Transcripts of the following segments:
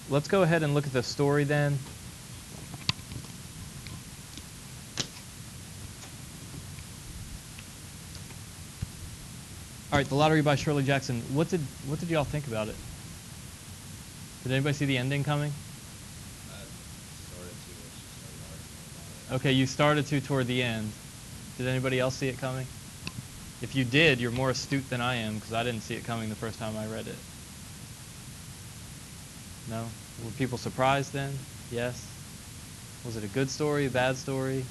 let's go ahead and look at the story then. All right, The Lottery by Shirley Jackson. What did y'all think about it? Did anybody see the ending coming? Okay, you started to toward the end. Did anybody else see it coming? If you did, you're more astute than I am, because I didn't see it coming the first time I read it. No? Were people surprised then? Yes? Was it a good story, a bad story?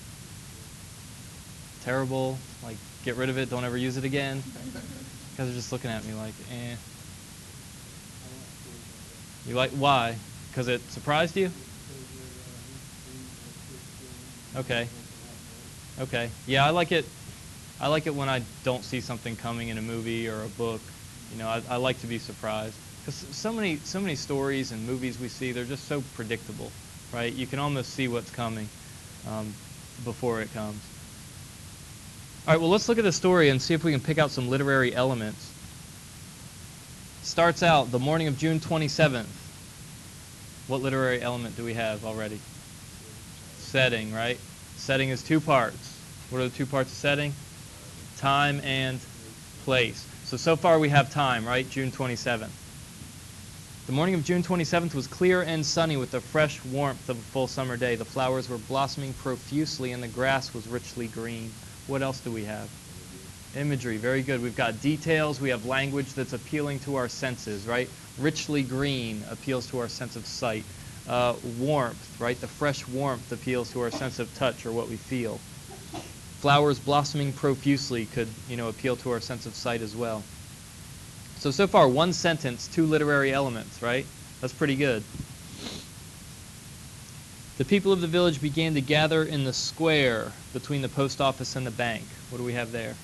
Terrible? Like, get rid of it, don't ever use it again? You guys are just looking at me like, eh. You like, why? Because it surprised you? Okay. Okay. Yeah, I like it when I don't see something coming in a movie or a book. You know, I like to be surprised. Because so many stories and movies we see, they're just so predictable, right? You can almost see what's coming before it comes. All right, well, let's look at the story and see if we can pick out some literary elements. Starts out the morning of June 27th. What literary element do we have already? Setting, right? Setting is two parts. What are the two parts of setting? Time and place. So far we have time, right? June 27th. The morning of June 27th was clear and sunny with the fresh warmth of a full summer day. The flowers were blossoming profusely and the grass was richly green. What else do we have? Imagery, very good. We've got details. We have language that's appealing to our senses, right? Richly green appeals to our sense of sight. Warmth, right? The fresh warmth appeals to our sense of touch or what we feel. Flowers blossoming profusely could, appeal to our sense of sight as well. So far, one sentence, two literary elements, right? That's pretty good. The people of the village began to gather in the square between the post office and the bank. What do we have there?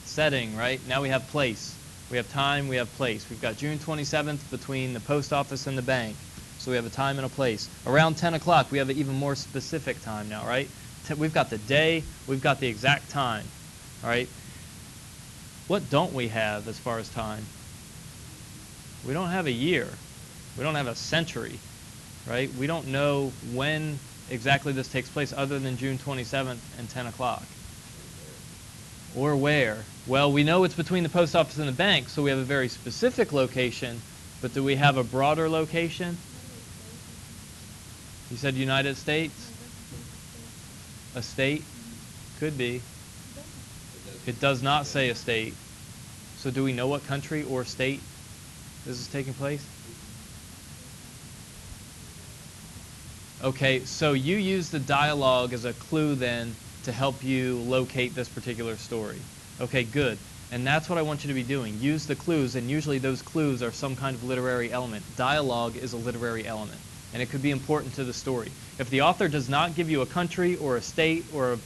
Setting, right? Now we have place. We have time, we have place. We've got June 27th between the post office and the bank. So we have a time and a place. Around 10 o'clock, we have an even more specific time now, right? We've got the day, we've got the exact time, all right? What don't we have as far as time? We don't have a year. We don't have a century, right? We don't know when exactly this takes place other than June 27th and 10 o'clock. Or where? Well, we know it's between the post office and the bank, so we have a very specific location, but do we have a broader location? You said United States? A state? Could be. It does not say a state. So do we know what country or state this is taking place? Okay, so you use the dialogue as a clue then to help you locate this particular story. Okay, good. And that's what I want you to be doing. Use the clues, and usually those clues are some kind of literary element. Dialogue is a literary element, and it could be important to the story. If the author does not give you a country or a state or a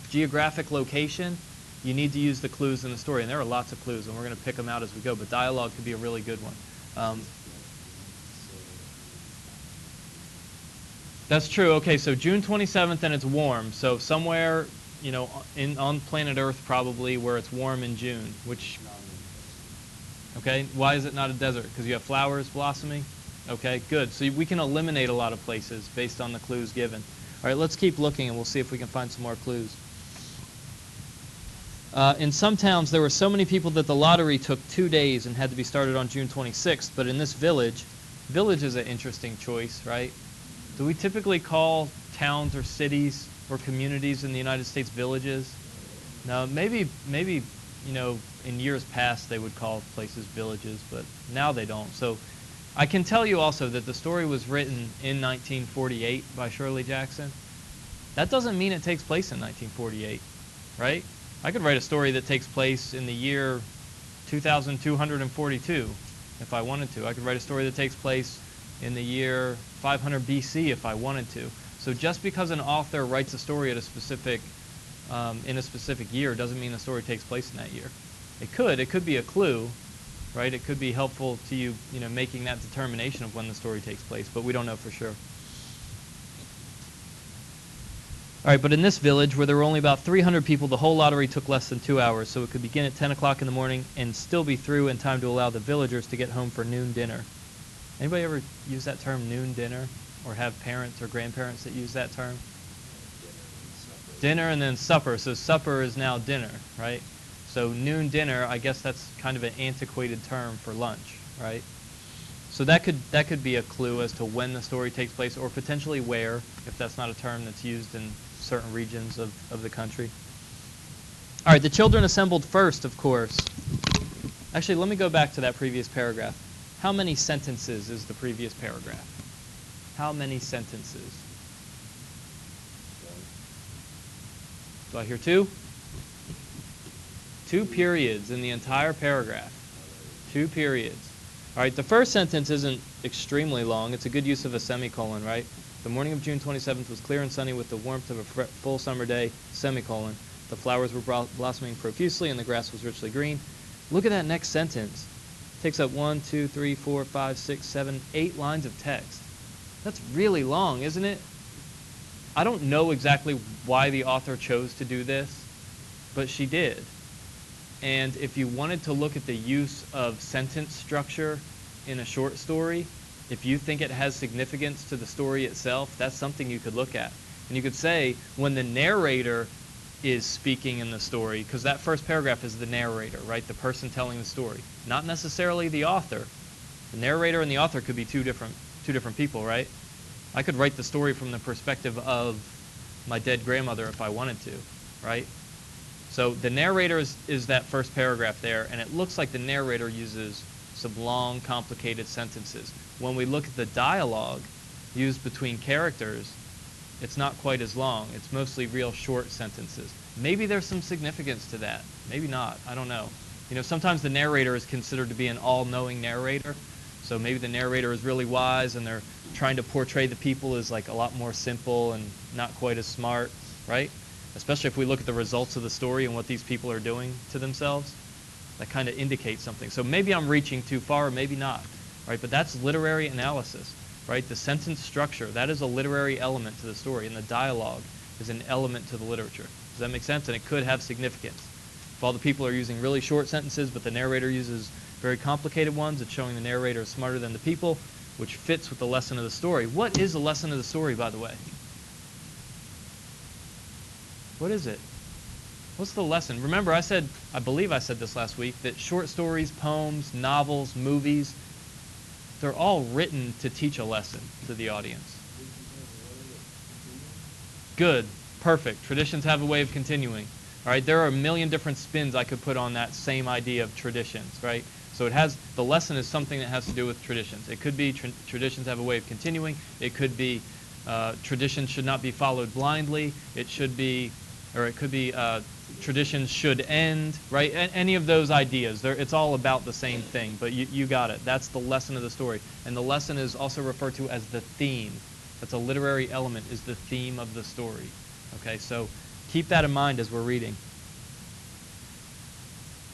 geographic location, you need to use the clues in the story. And there are lots of clues, and we're going to pick them out as we go, but dialogue could be a really good one. That's true. Okay, so June 27th and it's warm. So somewhere, on planet Earth probably where it's warm in June, which, okay, why is it not a desert? Because you have flowers blossoming? Okay, good. So we can eliminate a lot of places based on the clues given. All right, let's keep looking and we'll see if we can find some more clues. In some towns, there were so many people that the lottery took 2 days and had to be started on June 26th. But in this village is an interesting choice, right? Do we typically call towns or cities or communities in the United States villages? No, maybe in years past they would call places villages, but now they don't. So I can tell you also that the story was written in 1948 by Shirley Jackson. That doesn't mean it takes place in 1948, right? I could write a story that takes place in the year 2242 if I wanted to. I could write a story that takes place in the year 500 BC if I wanted to. So just because an author writes a story at a specific, in a specific year doesn't mean the story takes place in that year. It could be a clue, right? It could be helpful to you, making that determination of when the story takes place, but we don't know for sure. All right, but in this village where there were only about 300 people, the whole lottery took less than 2 hours, so it could begin at 10 o'clock in the morning and still be through in time to allow the villagers to get home for noon dinner. Anybody ever use that term noon dinner, or have parents or grandparents that use that term? Dinner and then supper. So supper is now dinner, right? So noon dinner, I guess that's kind of an antiquated term for lunch, right? So that could be a clue as to when the story takes place, or potentially where, if that's not a term that's used in certain regions of the country. All right, the children assembled first, of course. Actually, let me go back to that previous paragraph. How many sentences is the previous paragraph? How many sentences? Do I hear two? 2 periods in the entire paragraph. 2 periods. All right, the first sentence isn't extremely long. It's a good use of a semicolon, right? The morning of June 27th was clear and sunny with the warmth of a full summer day, semicolon. The flowers were blossoming profusely and the grass was richly green. Look at that next sentence. It takes up 1, 2, 3, 4, 5, 6, 7, 8 lines of text. That's really long, isn't it? I don't know exactly why the author chose to do this, but she did. And if you wanted to look at the use of sentence structure in a short story, if you think it has significance to the story itself, that's something you could look at. And you could say, when the narrator is speaking in the story, because that first paragraph is the narrator, right? The person telling the story, not necessarily the author. The narrator and the author could be two different people, right? I could write the story from the perspective of my dead grandmother if I wanted to, right? So the narrator is that first paragraph there, and it looks like the narrator uses some long, complicated sentences. When we look at the dialogue used between characters, it's not quite as long. It's mostly real short sentences. Maybe there's some significance to that. Maybe not. I don't know. You know, sometimes the narrator is considered to be an all-knowing narrator. So maybe the narrator is really wise and they're trying to portray the people as like a lot more simple and not quite as smart, right? Especially if we look at the results of the story and what these people are doing to themselves. That kind of indicates something. So maybe I'm reaching too far, or maybe not, right? But that's literary analysis, right? The sentence structure, that is a literary element to the story, and the dialogue is an element to the literature. Does that make sense? And it could have significance. If all the people are using really short sentences, but the narrator uses very complicated ones, it's showing the narrator is smarter than the people, which fits with the lesson of the story. What is the lesson of the story, by the way? What is it? What's the lesson? Remember, I believe I said this last week, that short stories, poems, novels, movies, they're all written to teach a lesson to the audience. Good. Perfect. Traditions have a way of continuing. All right, there are a million different spins I could put on that same idea of traditions, right? So the lesson is something that has to do with traditions. It could be traditions have a way of continuing. It could be traditions should not be followed blindly. It could be traditions should end, right? Any of those ideas, it's all about the same thing, but you got it. That's the lesson of the story. And the lesson is also referred to as the theme. That's a literary element, is the theme of the story. Okay, so keep that in mind as we're reading.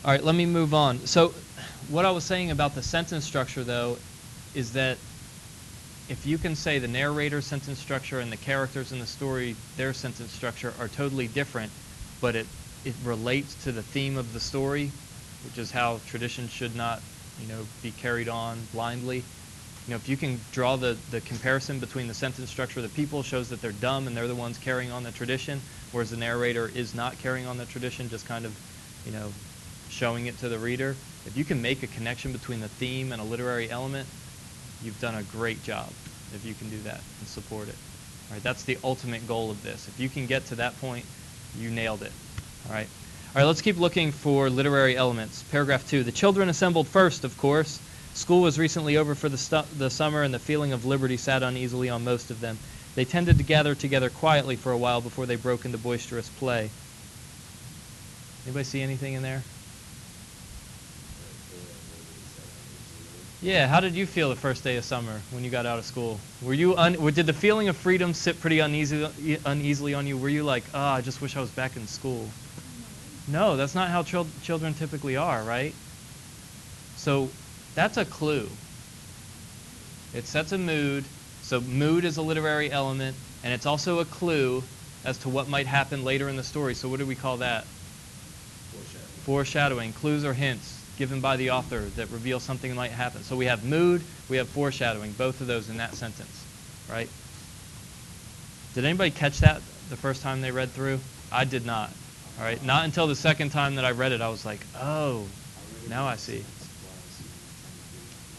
All right, let me move on. So what I was saying about the sentence structure, though, is that if you can say the narrator's sentence structure and the characters in the story, their sentence structure are totally different, but it relates to the theme of the story, which is how tradition should not, be carried on blindly. If you can draw the comparison between the sentence structure of the people, shows that they're dumb and they're the ones carrying on the tradition, whereas the narrator is not carrying on the tradition, just kind of, showing it to the reader. If you can make a connection between the theme and a literary element, you've done a great job if you can do that and support it. All right, that's the ultimate goal of this. If you can get to that point, you nailed it. All right, let's keep looking for literary elements. Paragraph 2. The children assembled first, of course. School was recently over for the summer, and the feeling of liberty sat uneasily on most of them. They tended to gather together quietly for a while before they broke into boisterous play. Anybody see anything in there? Yeah, how did you feel the first day of summer when you got out of school? Did the feeling of freedom sit pretty uneasily on you? Were you like, I just wish I was back in school? No, that's not how children typically are, right? So that's a clue. It sets a mood. So mood is a literary element, and it's also a clue as to what might happen later in the story. So what do we call that? Foreshadowing. Clues or hints. given by the author that reveal something might happen. So we have mood, we have foreshadowing, both of those in that sentence, right? Did anybody catch that the first time they read through? I did not. All right, not until the second time that I read it, I was like, oh, now I see.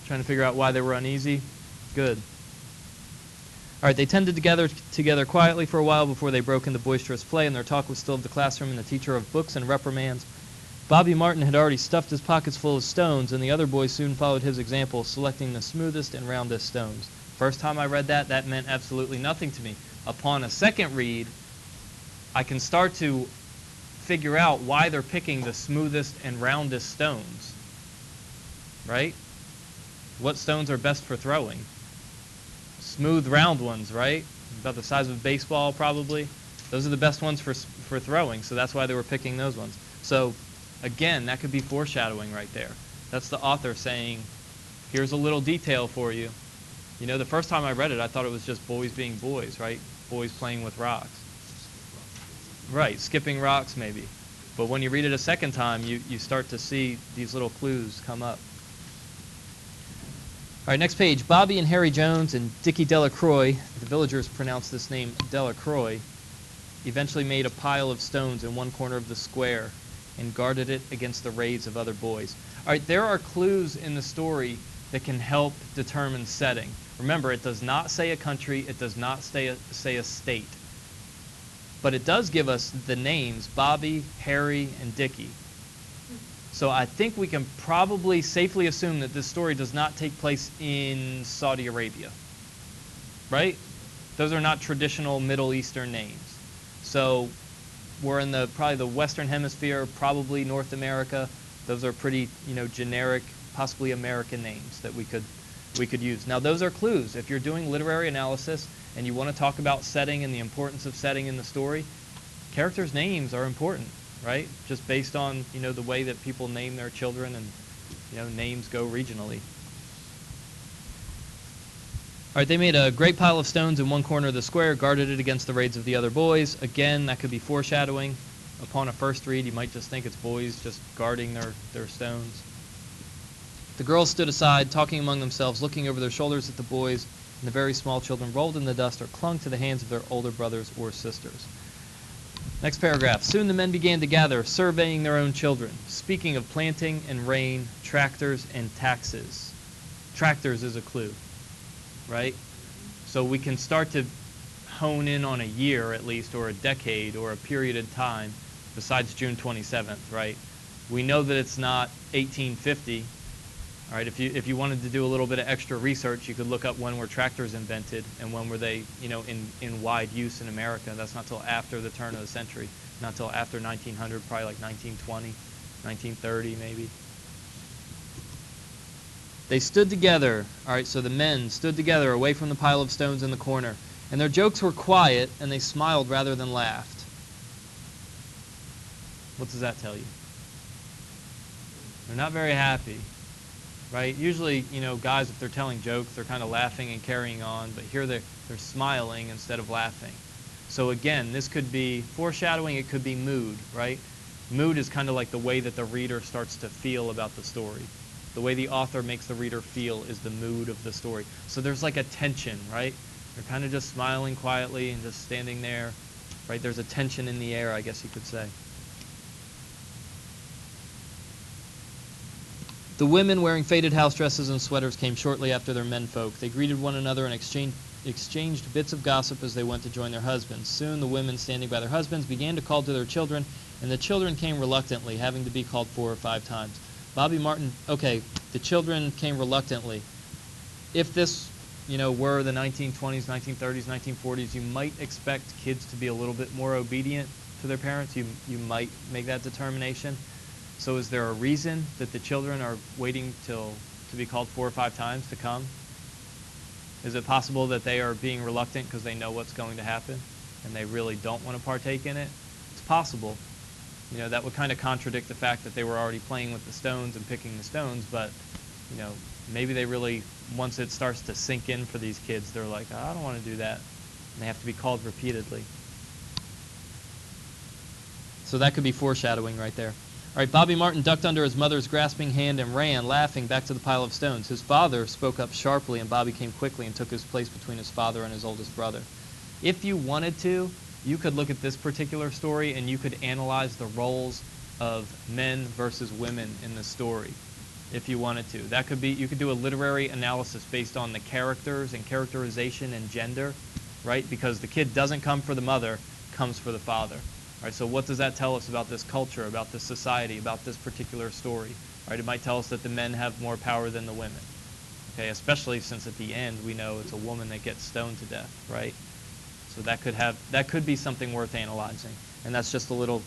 Trying to figure out why they were uneasy. Good. All right, they tended to gather together quietly for a while before they broke into boisterous play, and their talk was still of the classroom and the teacher of books and reprimands. Bobby Martin had already stuffed his pockets full of stones, and the other boys soon followed his example, selecting the smoothest and roundest stones. First time I read that, that meant absolutely nothing to me. Upon a second read, I can start to figure out why they're picking the smoothest and roundest stones, right? What stones are best for throwing? Smooth, round ones, right? About the size of a baseball, probably. Those are the best ones for throwing, so that's why they were picking those ones. So, again, that could be foreshadowing right there. That's the author saying, here's a little detail for you. You know, the first time I read it, I thought it was just boys being boys, right? Boys playing with rocks. Right, skipping rocks maybe. But when you read it a second time, you start to see these little clues come up. All right, next page. Bobby and Harry Jones and Dickie Delacroix, the villagers pronounced this name Delacroix, eventually made a pile of stones in one corner of the square and guarded it against the raids of other boys. All right, there are clues in the story that can help determine setting. Remember, it does not say a country, it does not say a state. But it does give us the names Bobby, Harry, and Dickie. So I think we can probably safely assume that this story does not take place in Saudi Arabia, right? Those are not traditional Middle Eastern names. So we're in probably the Western Hemisphere, probably North America. Those are pretty, generic, possibly American names that we could use. Now those are clues. If you're doing literary analysis and you want to talk about setting and the importance of setting in the story, characters' names are important, right? Just based on, the way that people name their children and, names go regionally. All right, they made a great pile of stones in one corner of the square, guarded it against the raids of the other boys. Again, that could be foreshadowing. Upon a first read, you might just think it's boys just guarding their stones. The girls stood aside, talking among themselves, looking over their shoulders at the boys, and the very small children rolled in the dust or clung to the hands of their older brothers or sisters. Next paragraph. Soon the men began to gather, surveying their own children, speaking of planting and rain, tractors and taxes. Tractors is a clue, right? So we can start to hone in on a year at least, or a decade, or a period of time besides June 27th, right? We know that it's not 1850. All right, if you wanted to do a little bit of extra research, you could look up when were tractors invented and when were they, in wide use in America. That's not till after the turn of the century, not till after 1900, probably like 1920, 1930 maybe. They stood together. All right, so the men stood together away from the pile of stones in the corner, and their jokes were quiet, and they smiled rather than laughed. What does that tell you? They're not very happy. Right? Usually, guys, if they're telling jokes, they're kind of laughing and carrying on, but here they're smiling instead of laughing. So again, this could be foreshadowing, it could be mood, right? Mood is kind of like the way that the reader starts to feel about the story. The way the author makes the reader feel is the mood of the story. So there's like a tension, right? They're kind of just smiling quietly and just standing there, right? There's a tension in the air, I guess you could say. The women wearing faded house dresses and sweaters came shortly after their menfolk. They greeted one another and exchanged bits of gossip as they went to join their husbands. Soon the women standing by their husbands began to call to their children, and the children came reluctantly, having to be called 4 or 5 times. Bobby Martin, okay, the children came reluctantly. If this, were the 1920s, 1930s, 1940s, you might expect kids to be a little bit more obedient to their parents. You might make that determination. So is there a reason that the children are waiting to be called 4 or 5 times to come? Is it possible that they are being reluctant because they know what's going to happen and they really don't want to partake in it? It's possible. That would kind of contradict the fact that they were already playing with the stones and picking the stones, but, maybe they really, once it starts to sink in for these kids, they're like, oh, I don't want to do that. And they have to be called repeatedly. So that could be foreshadowing right there. All right, Bobby Martin ducked under his mother's grasping hand and ran, laughing, back to the pile of stones. His father spoke up sharply, and Bobby came quickly and took his place between his father and his oldest brother. If you wanted to, you could look at this particular story and you could analyze the roles of men versus women in the story, if you wanted to. That could be, you could do a literary analysis based on the characters and characterization and gender, right? Because the kid doesn't come for the mother, comes for the father. All right, so what does that tell us about this culture, about this society, about this particular story? All right, it might tell us that the men have more power than the women. Okay, especially since at the end we know it's a woman that gets stoned to death, right? So that could be something worth analyzing, and that's just a little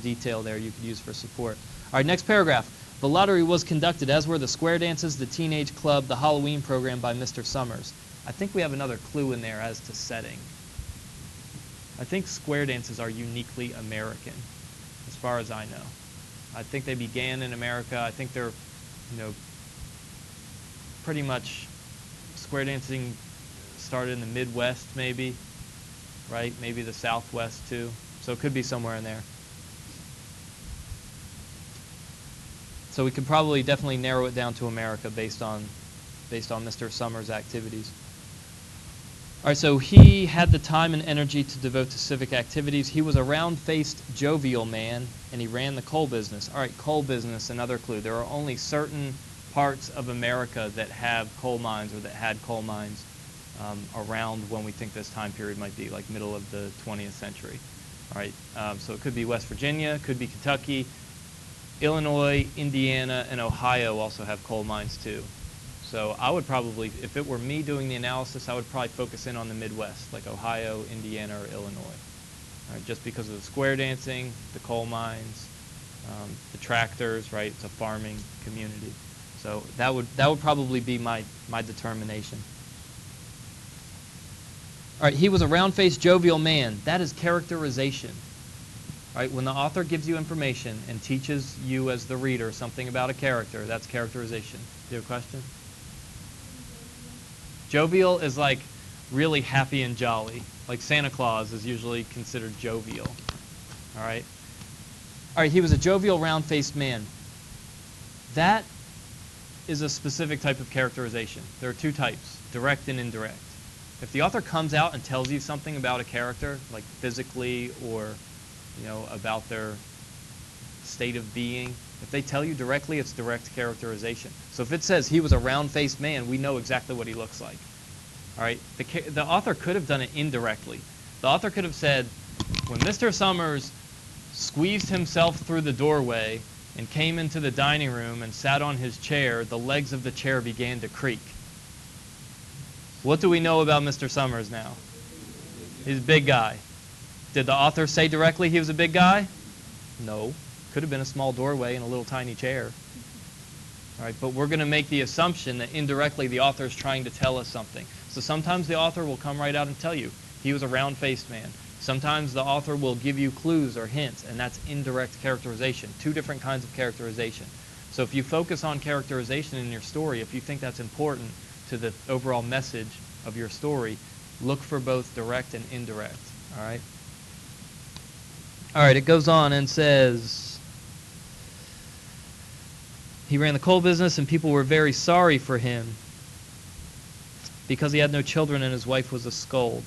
detail there you could use for support. All right, next paragraph. The lottery was conducted, as were the square dances, the teenage club, the Halloween program by Mr. Summers. I think we have another clue in there as to setting. I think square dances are uniquely American, as far as I know. I think they began in America. I think they're, pretty much square dancing started in the Midwest, maybe, right? Maybe the Southwest too. So it could be somewhere in there. So we could probably definitely narrow it down to America based on Mr. Summers' activities. All right, so he had the time and energy to devote to civic activities. He was a round-faced, jovial man, and he ran the coal business. All right, coal business, another clue. There are only certain parts of America that have coal mines or that had coal mines around when we think this time period might be, like middle of the 20th century. All right, so it could be West Virginia, could be Kentucky, Illinois, Indiana, and Ohio also have coal mines too. So I would probably, if it were me doing the analysis, I would probably focus in on the Midwest, like Ohio, Indiana, or Illinois. All right, just because of the square dancing, the coal mines, the tractors, right? It's a farming community. So that would probably be my determination. All right, he was a round-faced, jovial man. That is characterization. All right, when the author gives you information and teaches you as the reader something about a character, that's characterization. Do you have a question? Jovial is like really happy and jolly. Like Santa Claus is usually considered jovial. All right? All right, he was a jovial, round-faced man. That is a specific type of characterization. There are two types, direct and indirect. If the author comes out and tells you something about a character, like physically or about their state of being, if they tell you directly, it's direct characterization. So if it says he was a round-faced man, we know exactly what he looks like. All right? The author could have done it indirectly. The author could have said, when Mr. Summers squeezed himself through the doorway and came into the dining room and sat on his chair, the legs of the chair began to creak. What do we know about Mr. Summers now? He's a big guy. Did the author say directly he was a big guy? No. Could have been a small doorway and a little tiny chair. All right, but we're going to make the assumption that indirectly the author is trying to tell us something. So sometimes the author will come right out and tell you he was a round-faced man. Sometimes the author will give you clues or hints, and that's indirect characterization. Two different kinds of characterization. So if you focus on characterization in your story, if you think that's important to the overall message of your story, look for both direct and indirect. All right? All right, it goes on and says, he ran the coal business and people were very sorry for him because he had no children and his wife was a scold.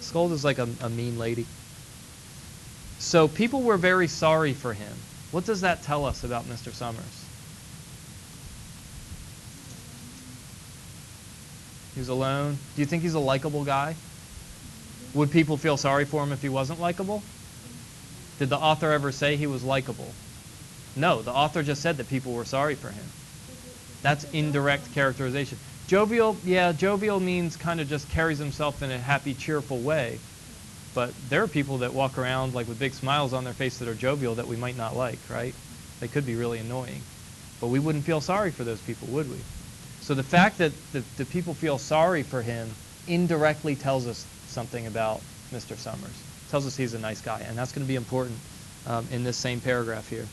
Scold is like a mean lady. So people were very sorry for him. What does that tell us about Mr. Summers? He was alone. Do you think he's a likable guy? Would people feel sorry for him if he wasn't likable? Did the author ever say he was likable? No, the author just said that people were sorry for him. That's indirect characterization. Jovial, yeah, jovial means kind of just carries himself in a happy, cheerful way. But there are people that walk around like with big smiles on their face that are jovial that we might not like, right? They could be really annoying. But we wouldn't feel sorry for those people, would we? So the fact that the people feel sorry for him indirectly tells us something about Mr. Summers. Tells us he's a nice guy, and that's going to be important in this same paragraph here.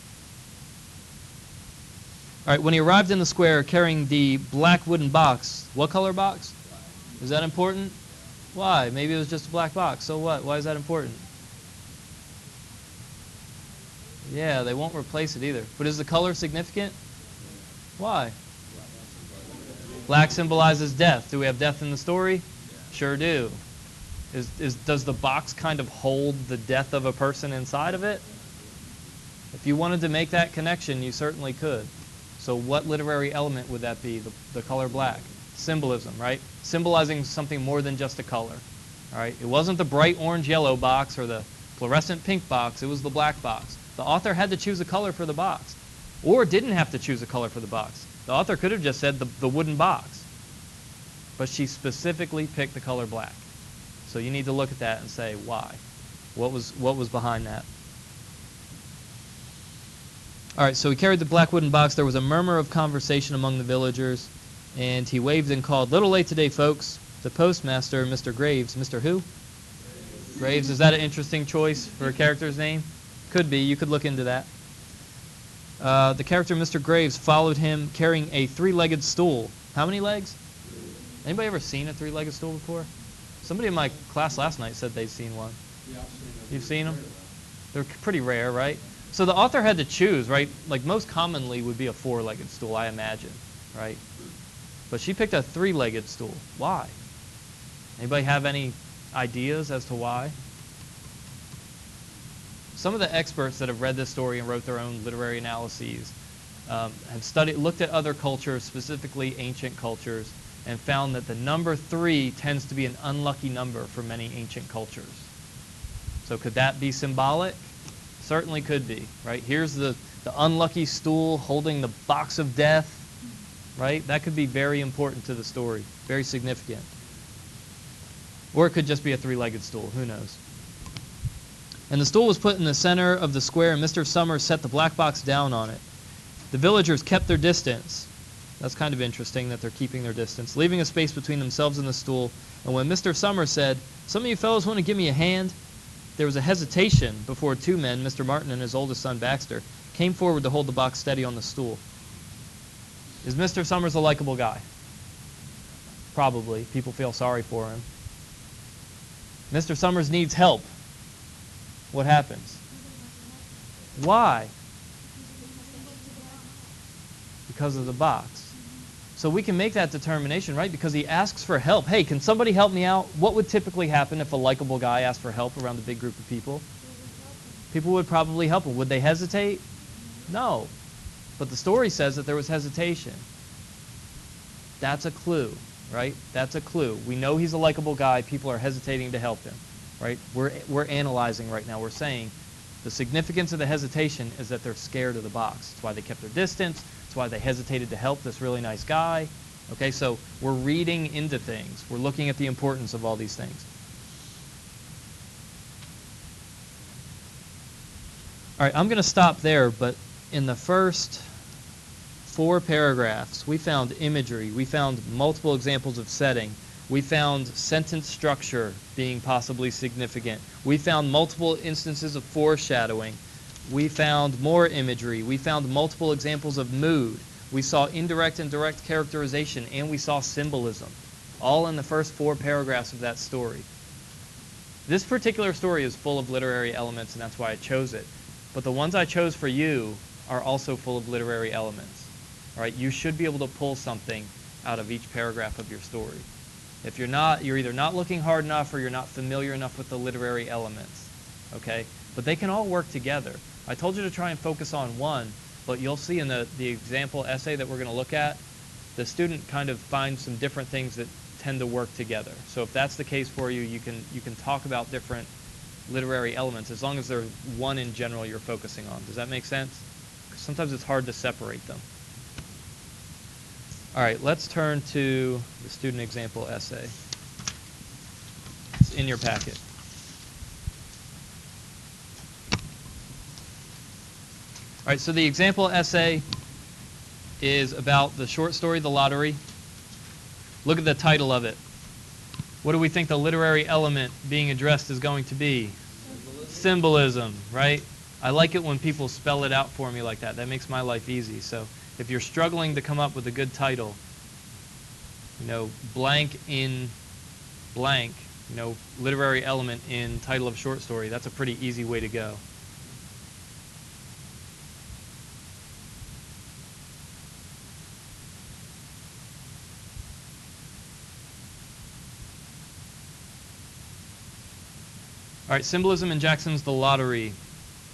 All right, when he arrived in the square carrying the black wooden box, what color box? Is that important? Why? Maybe it was just a black box. So what? Why is that important? Yeah, they won't replace it either. But is the color significant? Why? Black symbolizes death. Do we have death in the story? Sure do. Does the box kind of hold the death of a person inside of it? If you wanted to make that connection, you certainly could. So what literary element would that be, the color black? Symbolism, right? Symbolizing something more than just a color. All right? It wasn't the bright orange-yellow box or the fluorescent pink box. It was the black box. The author had to choose a color for the box, or didn't have to choose a color for the box. The author could have just said the wooden box, but she specifically picked the color black. So you need to look at that and say, why? What was behind that? All right, so he carried the black wooden box. There was a murmur of conversation among the villagers, and he waved and called, "Little late today, folks. The postmaster, Mr. Graves." Mr. who? Graves. Is that an interesting choice for a character's name? Could be. You could look into that. The character Mr. Graves followed him carrying a three-legged stool. How many legs? Anybody ever seen a three-legged stool before? Somebody in my class last night said they'd seen one. Yeah, I've seen them. You've seen them? They're pretty rare, right? So the author had to choose, right? Like most commonly would be a four-legged stool, I imagine, right? But she picked a three-legged stool. Why? Anybody have any ideas as to why? Some of the experts that have read this story and wrote their own literary analyses have looked at other cultures, specifically ancient cultures, and found that the number 3 tends to be an unlucky number for many ancient cultures. So could that be symbolic? Certainly could be, right? Here's the unlucky stool holding the box of death, right? That could be very important to the story, very significant. Or it could just be a three-legged stool, who knows? And the stool was put in the center of the square, and Mr. Summers set the black box down on it. The villagers kept their distance. That's kind of interesting that they're keeping their distance, leaving a space between themselves and the stool. And when Mr. Summers said, "Some of you fellows want to give me a hand?" there was a hesitation before two men, Mr. Martin and his oldest son, Baxter, came forward to hold the box steady on the stool. Is Mr. Summers a likable guy? Probably. People feel sorry for him. Mr. Summers needs help. What happens? Why? Because of the box. So we can make that determination, right? Because he asks for help. Hey, can somebody help me out? What would typically happen if a likable guy asked for help around a big group of people? People would probably help him. Would they hesitate? No. But the story says that there was hesitation. That's a clue, right? That's a clue. We know he's a likable guy. People are hesitating to help him, right? We're analyzing right now. We're saying the significance of the hesitation is that they're scared of the box. That's why they kept their distance. That's why they hesitated to help this really nice guy. Okay, so we're reading into things. We're looking at the importance of all these things. All right, I'm going to stop there, but in the first 4 paragraphs, we found imagery. We found multiple examples of setting. We found sentence structure being possibly significant. We found multiple instances of foreshadowing. We found more imagery. We found multiple examples of mood. We saw indirect and direct characterization, and we saw symbolism, all in the first 4 paragraphs of that story. This particular story is full of literary elements, and that's why I chose it. But the ones I chose for you are also full of literary elements. All right, you should be able to pull something out of each paragraph of your story. If you're not, you're either not looking hard enough or you're not familiar enough with the literary elements. Okay? But they can all work together. I told you to try and focus on one, but you'll see in the example essay that we're going to look at, the student kind of finds some different things that tend to work together. So if that's the case for you, you can talk about different literary elements as long as there's one in general you're focusing on. Does that make sense? 'Cause sometimes it's hard to separate them. All right, let's turn to the student example essay. It's in your packet. All right, so the example essay is about the short story, The Lottery. Look at the title of it. What do we think the literary element being addressed is going to be? Symbolism, right? I like it when people spell it out for me like that. That makes my life easy. So if you're struggling to come up with a good title, blank in blank, literary element in title of short story, that's a pretty easy way to go. All right, symbolism in Jackson's The Lottery.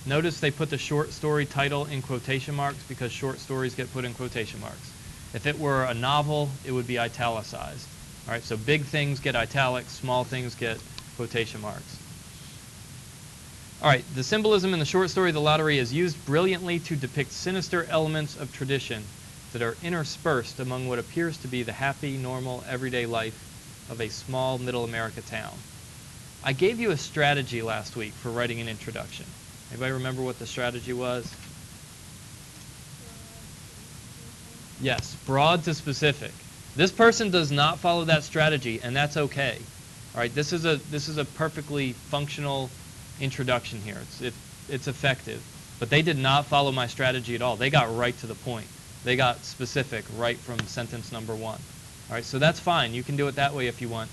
Notice they put the short story title in quotation marks because short stories get put in quotation marks. If it were a novel, it would be italicized. All right, so big things get italics, small things get quotation marks. All right, the symbolism in the short story The Lottery is used brilliantly to depict sinister elements of tradition that are interspersed among what appears to be the happy, normal, everyday life of a small middle America town. I gave you a strategy last week for writing an introduction. Anybody remember what the strategy was? Yes, broad to specific. This person does not follow that strategy, and that's okay. All right, this is a perfectly functional introduction here. It's effective, but they did not follow my strategy at all. They got right to the point. They got specific right from sentence number 1. All right, so that's fine. You can do it that way if you want,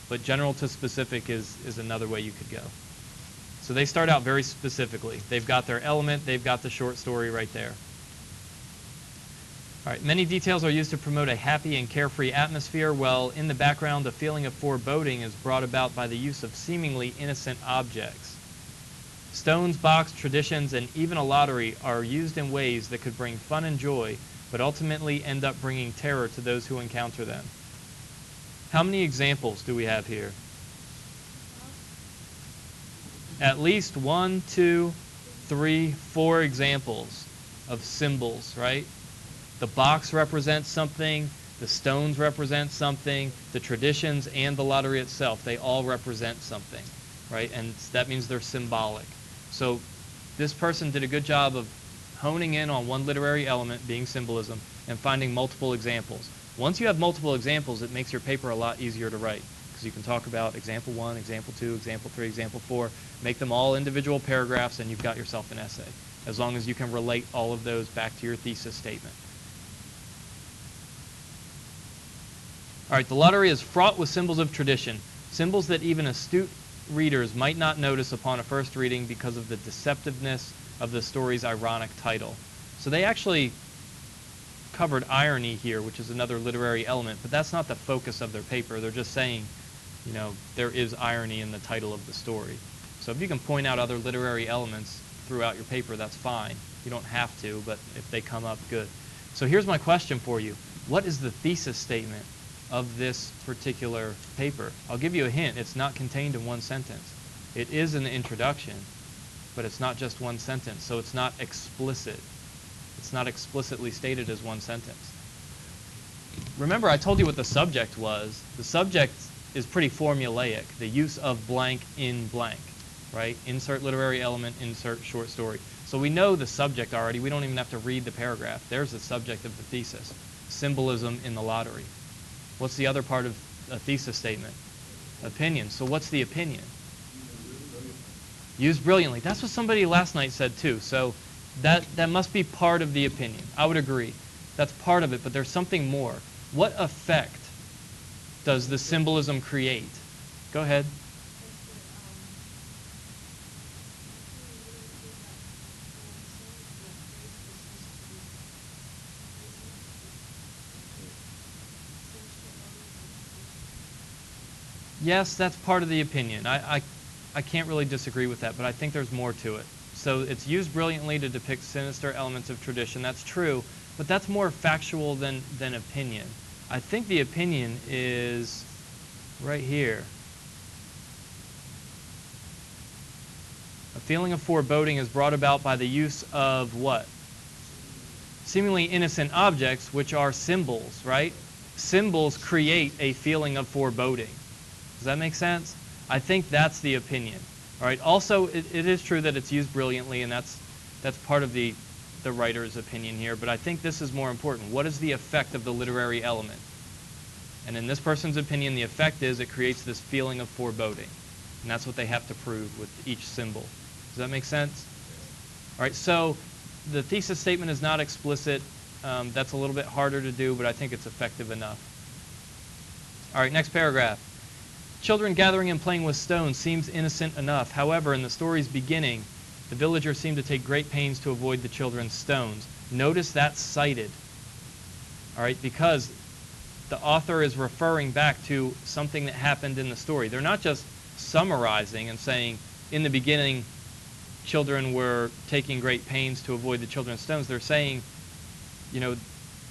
but general to specific is another way you could go. So they start out very specifically. They've got their element. They've got the short story right there. All right, many details are used to promote a happy and carefree atmosphere, while in the background a feeling of foreboding is brought about by the use of seemingly innocent objects. Stones, box, traditions, and even a lottery are used in ways that could bring fun and joy, but ultimately end up bringing terror to those who encounter them. How many examples do we have here? At least 1, 2, 3, 4 examples of symbols, right? The box represents something, the stones represent something, the traditions and the lottery itself, they all represent something, right? And that means they're symbolic. So this person did a good job of honing in on one literary element, being symbolism, and finding multiple examples. Once you have multiple examples, it makes your paper a lot easier to write, because you can talk about example 1, example 2, example 3, example 4, make them all individual paragraphs, and you've got yourself an essay, as long as you can relate all of those back to your thesis statement. All right, the lottery is fraught with symbols of tradition, symbols that even astute readers might not notice upon a first reading because of the deceptiveness of the story's ironic title. So they actually covered irony here, which is another literary element, but that's not the focus of their paper. They're just saying, you know, there is irony in the title of the story. So if you can point out other literary elements throughout your paper, that's fine. You don't have to, but if they come up, good. So here's my question for you. What is the thesis statement of this particular paper? I'll give you a hint. It's not contained in one sentence. It is in the introduction, but it's not just one sentence, so it's not explicit. It's not explicitly stated as one sentence. Remember, I told you what the subject was. The subject is pretty formulaic, the use of blank in blank, right? Insert literary element, insert short story. So we know the subject already. We don't even have to read the paragraph. There's the subject of the thesis, symbolism in the lottery. What's the other part of a thesis statement? Opinion. So what's the opinion? Used brilliantly. That's what somebody last night said too. So that must be part of the opinion. I would agree. That's part of it, but there's something more. What effect does the symbolism create? Go ahead. Yes, that's part of the opinion. I can't really disagree with that, but I think there's more to it. So it's used brilliantly to depict sinister elements of tradition. That's true, but that's more factual than opinion. I think the opinion is right here. A feeling of foreboding is brought about by the use of what? Seemingly innocent objects, which are symbols, right? Symbols create a feeling of foreboding. Does that make sense? I think that's the opinion. All right. Also, it is true that it's used brilliantly, and that's part of the writer's opinion here. But I think this is more important. What is the effect of the literary element? And in this person's opinion, the effect is it creates this feeling of foreboding, and that's what they have to prove with each symbol. Does that make sense? All right. So the thesis statement is not explicit. That's a little bit harder to do, but I think it's effective enough. All right. Next paragraph. Children gathering and playing with stones seems innocent enough. However, in the story's beginning, the villagers seem to take great pains to avoid the children's stones. Notice that's cited, all right, because the author is referring back to something that happened in the story. They're not just summarizing and saying in the beginning, children were taking great pains to avoid the children's stones. They're saying, you know,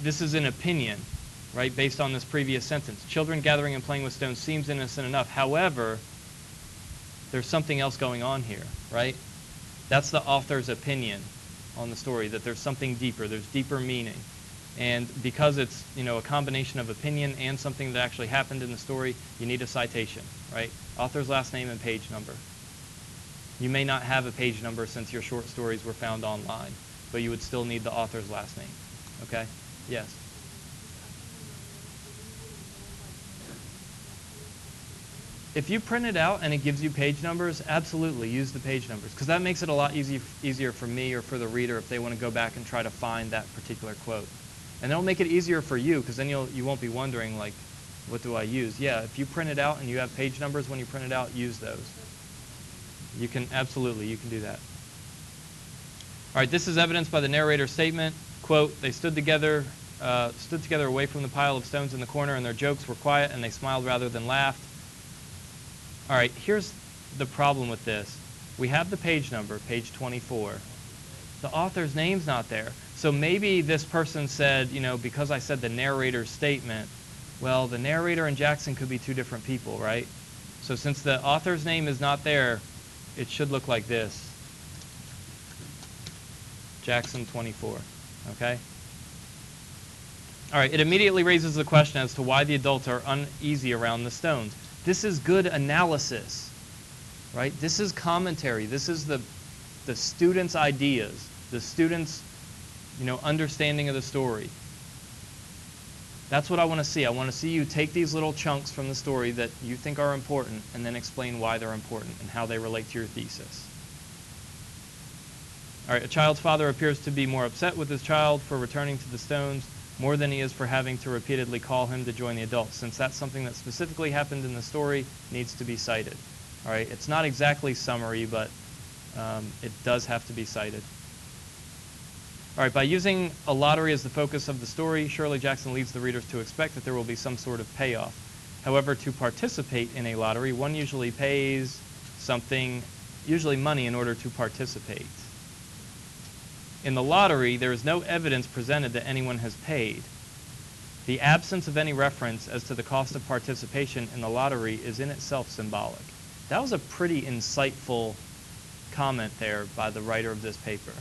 this is an opinion, right, based on this previous sentence. Children gathering and playing with stones seems innocent enough. However, there's something else going on here, right? That's the author's opinion on the story, that there's something deeper, there's deeper meaning. And because it's, you know, a combination of opinion and something that actually happened in the story, you need a citation, right? Author's last name and page number. You may not have a page number since your short stories were found online, but you would still need the author's last name, okay? Yes? If you print it out and it gives you page numbers, absolutely use the page numbers, because that makes it a lot easier for me or for the reader if they want to go back and try to find that particular quote. And it'll make it easier for you, because then you won't be wondering, like, what do I use? Yeah, if you print it out and you have page numbers when you print it out, use those. You can do that. All right, this is evidenced by the narrator's statement. Quote, they stood together away from the pile of stones in the corner, and their jokes were quiet, and they smiled rather than laughed. All right, here's the problem with this. We have the page number, page 24. The author's name's not there. So maybe this person said, you know, because I said the narrator's statement, well, the narrator and Jackson could be two different people, right? So since the author's name is not there, it should look like this. Jackson 24, okay? All right, it immediately raises the question as to why the adults are uneasy around the stones. This is good analysis, right? This is commentary. This is the students' ideas, the students' understanding of the story. That's what I want to see. I want to see you take these little chunks from the story that you think are important and then explain why they're important and how they relate to your thesis. All right, a child's father appears to be more upset with his child for returning to the stones more than he is for having to repeatedly call him to join the adults. Since that's something that specifically happened in the story, needs to be cited. All right, it's not exactly summary, but it does have to be cited. All right, by using a lottery as the focus of the story, Shirley Jackson leads the readers to expect that there will be some sort of payoff. However, to participate in a lottery, one usually pays something, usually money, in order to participate. In the lottery, there is no evidence presented that anyone has paid. The absence of any reference as to the cost of participation in the lottery is in itself symbolic. That was a pretty insightful comment there by the writer of this paper.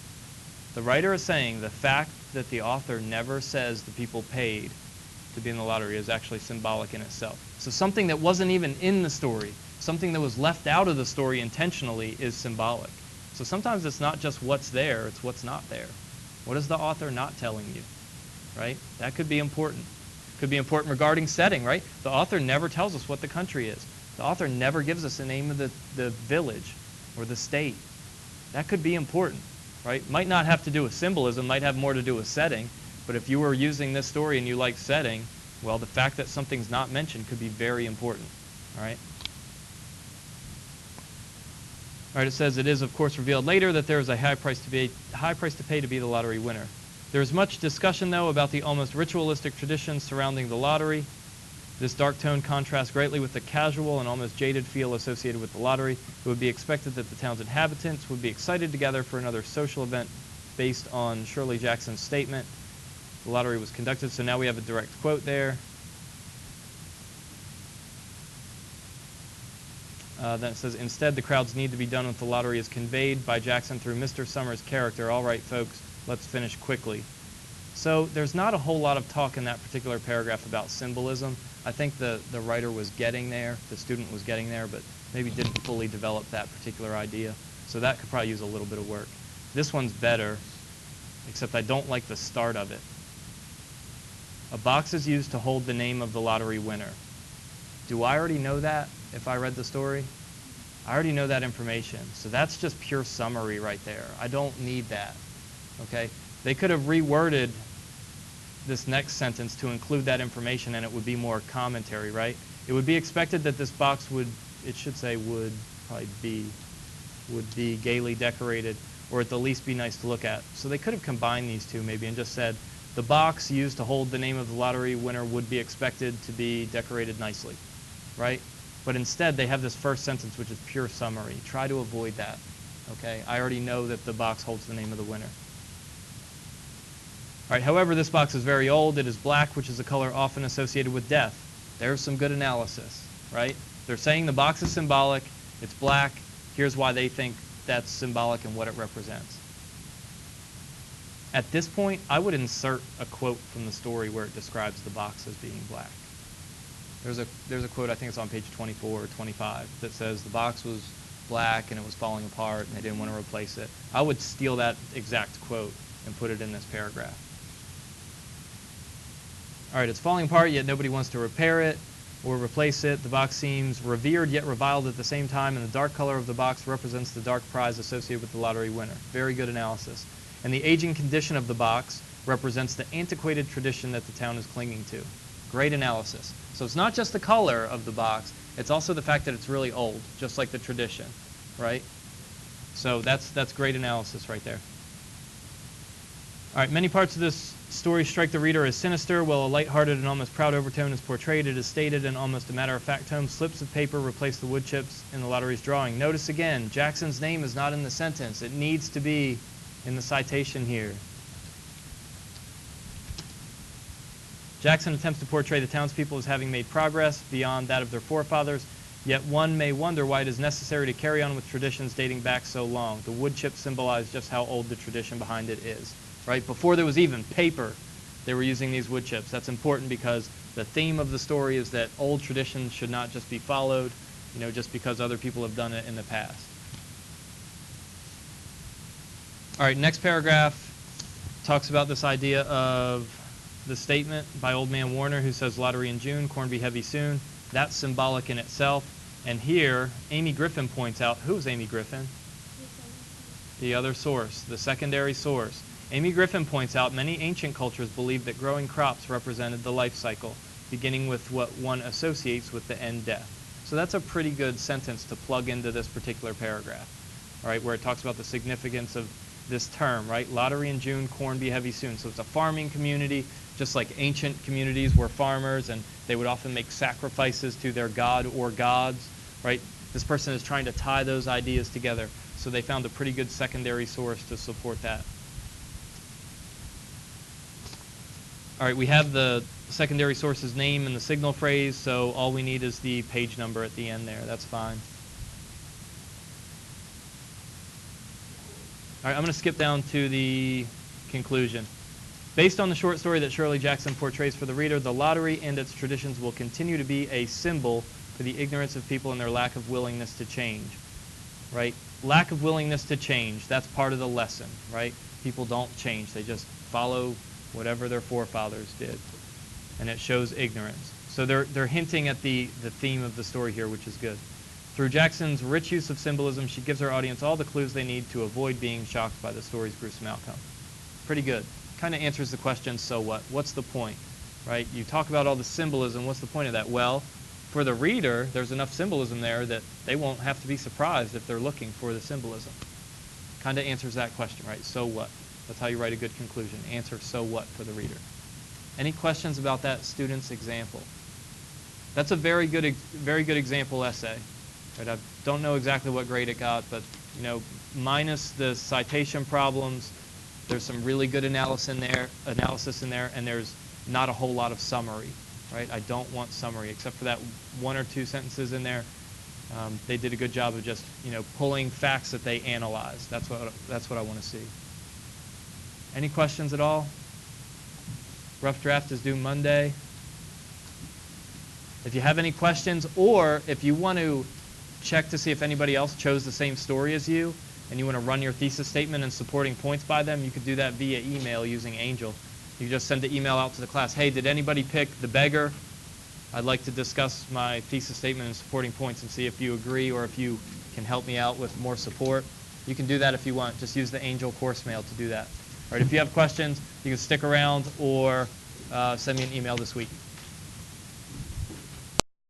The writer is saying the fact that the author never says the people paid to be in the lottery is actually symbolic in itself. So something that wasn't even in the story, something that was left out of the story intentionally, is symbolic. So sometimes it's not just what's there, it's what's not there. What is the author not telling you, right? That could be important. Could be important regarding setting, right? The author never tells us what the country is. The author never gives us the name of the village or the state. That could be important, right? Might not have to do with symbolism, might have more to do with setting, but if you were using this story and you like setting, well, the fact that something's not mentioned could be very important, all right? All right, it says, it is, of course, revealed later that there is a high price to pay to be the lottery winner. There is much discussion, though, about the almost ritualistic traditions surrounding the lottery. This dark tone contrasts greatly with the casual and almost jaded feel associated with the lottery. It would be expected that the town's inhabitants would be excited to gather for another social event based on Shirley Jackson's statement. The lottery was conducted, so now we have a direct quote there. Then it says, instead, the crowd's need to be done with the lottery is conveyed by Jackson through Mr. Summers' character. All right, folks, let's finish quickly. So there's not a whole lot of talk in that particular paragraph about symbolism. I think the writer was getting there, the student was getting there, but maybe didn't fully develop that particular idea. So that could probably use a little bit of work. This one's better, except I don't like the start of it. A box is used to hold the name of the lottery winner. Do I already know that if I read the story? I already know that information. So that's just pure summary right there. I don't need that, okay? They could have reworded this next sentence to include that information and it would be more commentary, right? It would be expected that this box would, it should say would be gaily decorated, or at the least be nice to look at. So they could have combined these two maybe and just said, the box used to hold the name of the lottery winner would be expected to be decorated nicely, right? But instead, they have this first sentence, which is pure summary. Try to avoid that. Okay? I already know that the box holds the name of the winner. All right, however, this box is very old. It is black, which is a color often associated with death. There's some good analysis, right? They're saying the box is symbolic. It's black. Here's why they think that's symbolic and what it represents. At this point, I would insert a quote from the story where it describes the box as being black. There's a quote, I think it's on page 24 or 25, that says the box was black and it was falling apart and they didn't want to replace it. I would steal that exact quote and put it in this paragraph. All right, it's falling apart, yet nobody wants to repair it or replace it. The box seems revered yet reviled at the same time, and the dark color of the box represents the dark prize associated with the lottery winner. Very good analysis. And the aging condition of the box represents the antiquated tradition that the town is clinging to. Great analysis. So it's not just the color of the box, it's also the fact that it's really old, just like the tradition, right? So that's great analysis right there. All right, many parts of this story strike the reader as sinister, while a lighthearted and almost proud overtone is portrayed. It is stated in almost a matter-of-fact tone, slips of paper replace the wood chips in the lottery's drawing. Notice again, Jackson's name is not in the sentence. It needs to be in the citation here. Jackson attempts to portray the townspeople as having made progress beyond that of their forefathers, yet one may wonder why it is necessary to carry on with traditions dating back so long. The wood chips symbolize just how old the tradition behind it is. Right? Before there was even paper, they were using these wood chips. That's important because the theme of the story is that old traditions should not just be followed, just because other people have done it in the past. All right, next paragraph talks about this idea of the statement by Old Man Warner, who says, lottery in June, corn be heavy soon. That's symbolic in itself. And here, Amy Griffin points out, who's Amy Griffin? The other source, the secondary source. Amy Griffin points out many ancient cultures believed that growing crops represented the life cycle, beginning with what one associates with the end death. So that's a pretty good sentence to plug into this particular paragraph, all right, where it talks about the significance of this term, right? Lottery in June, corn be heavy soon. So it's a farming community, just like ancient communities were farmers, and they would often make sacrifices to their god or gods, right? This person is trying to tie those ideas together. So they found a pretty good secondary source to support that. All right, we have the secondary source's name and the signal phrase, so all we need is the page number at the end there. That's fine. All right, I'm going to skip down to the conclusion. Based on the short story that Shirley Jackson portrays for the reader, the lottery and its traditions will continue to be a symbol for the ignorance of people and their lack of willingness to change, right? Lack of willingness to change, that's part of the lesson, right? People don't change. They just follow whatever their forefathers did, and it shows ignorance. So they're hinting at the theme of the story here, which is good. Through Jackson's rich use of symbolism, she gives her audience all the clues they need to avoid being shocked by the story's gruesome outcome. Pretty good. Kind of answers the question, so what? What's the point, right? You talk about all the symbolism, what's the point of that? Well, for the reader, there's enough symbolism there that they won't have to be surprised if they're looking for the symbolism. Kind of answers that question, right? So what? That's how you write a good conclusion. Answer so what for the reader. Any questions about that student's example? That's a very good example essay. Right? I don't know exactly what grade it got, but minus the citation problems, there's some really good analysis in there, and there's not a whole lot of summary. Right? I don't want summary except for that one or two sentences in there. They did a good job of just pulling facts that they analyzed. That's what I want to see. Any questions at all? Rough draft is due Monday. If you have any questions, or if you want to check to see if anybody else chose the same story as you, and you want to run your thesis statement and supporting points by them, you could do that via email using Angel. You just send the email out to the class. Hey, did anybody pick The Beggar? I'd like to discuss my thesis statement and supporting points and see if you agree or if you can help me out with more support. You can do that if you want. Just use the Angel course mail to do that. All right, if you have questions, you can stick around or send me an email this week.